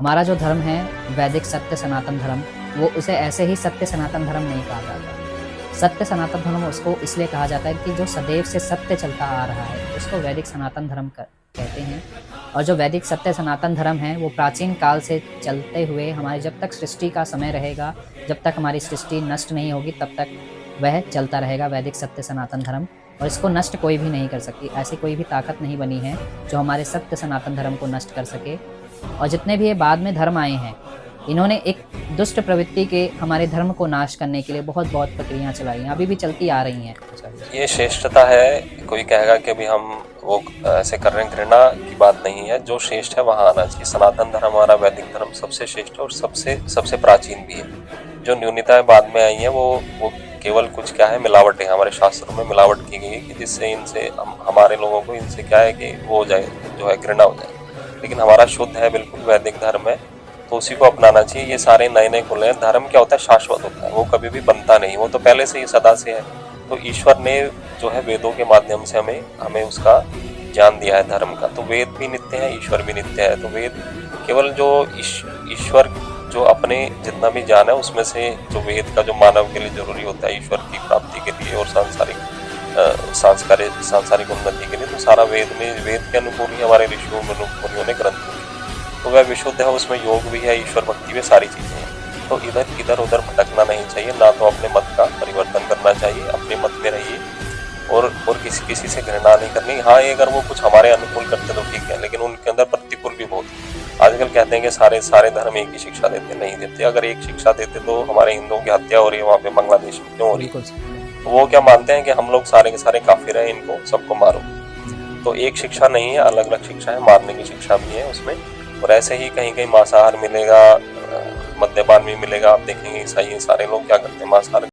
हमारा जो धर्म है वैदिक सत्य सनातन धर्म, वो उसे ऐसे ही सत्य सनातन धर्म नहीं कहा जाता। सत्य सनातन धर्म उसको इसलिए कहा जाता है कि जो सदैव से सत्य चलता आ रहा है, उसको वैदिक सनातन धर्म कहते हैं। और जो वैदिक सत्य सनातन धर्म है, वो प्राचीन काल से चलते हुए हमारे जब तक सृष्टि का समय रहेगा, जब तक हमारी सृष्टि नष्ट नहीं होगी, तब तक वह चलता रहेगा वैदिक सत्य सनातन धर्म। और इसको नष्ट कोई भी नहीं कर सकती। ऐसी कोई भी ताकत नहीं बनी है जो हमारे सत्य सनातन धर्म को नष्ट कर सके। और जितने भी ये बाद में धर्म आए हैं, इन्होंने एक दुष्ट प्रवृत्ति के हमारे धर्म को नाश करने के लिए बहुत-बहुत प्रक्रियाएँ चलाई हैं, अभी भी चलती आ रही हैं। ये श्रेष्ठता है। कोई कहेगा कि अभी हम वो ऐसे कर रहे हैं, घृणा की बात नहीं है। जो श्रेष्ठ है वहाँ आना चाहिए। सनातन धर्म हमारा वैदिक धर्म सबसे श्रेष्ठ है और सबसे प्राचीन भी है। जो न्यूनताएं बाद में आई हैं वो केवल कुछ क्या है, मिलावट है। हमारे शास्त्रों में मिलावट की गई है कि जिससे इनसे हमारे लोगों को इनसे क्या है कि वो हो जाए, जो है घृणा हो जाए। लेकिन हमारा शुद्ध है, बिल्कुल वैदिक धर्म है, तो उसी को अपनाना चाहिए। ये सारे नए खुले हैं। धर्म क्या होता है? शाश्वत होता है, वो कभी भी बनता नहीं, वो तो पहले से ही सदा से है। तो ईश्वर ने जो है वेदों के माध्यम से हमें उसका ज्ञान दिया है धर्म का। तो वेद भी नित्य है, ईश्वर भी नित्य है। तो वेद केवल जो ईश्वर जो अपने जितना भी ज्ञान है उसमें से जो वेद का जो मानव के लिए जरूरी होता है ईश्वर की प्राप्ति के लिए और सांसारिक उन्नति के लिए, तो सारा वेद के अनुकूल ही हमारे ऋषियों मुनियों ने ग्रंथ लिखे। तो वह विशुद्ध है, उसमें योग भी है, ईश्वर भक्ति भी, सारी चीजें हैं। तो इधर उधर भटकना नहीं चाहिए, ना तो अपने मत का परिवर्तन करना चाहिए, अपने मत में रहिए और किसी से घृणा नहीं करनी। हाँ, ये अगर वो कुछ हमारे अनुकूल करते तो ठीक है, लेकिन उनके अंदर प्रतिकूल भी बहुत है। आजकल कहते हैं कि सारे धर्म एक ही शिक्षा देते, नहीं देते। अगर एक शिक्षा देते तो हमारे हिंदुओं की हत्या हो रही है वहाँ पे बांग्लादेश में क्यों हो रही है? तो वो क्या मानते हैं कि हम लोग सारे के सारे काफिर हैं, इनको सबको मारो। तो एक शिक्षा नहीं है, अलग अलग शिक्षा है, मारने की शिक्षा भी है उसमें। और ऐसे ही कहीं कहीं मांसाहार मिलेगा, मद्यपान भी मिलेगा। आप देखेंगे ईसाई सारे लोग क्या करते हैं, मांसाहार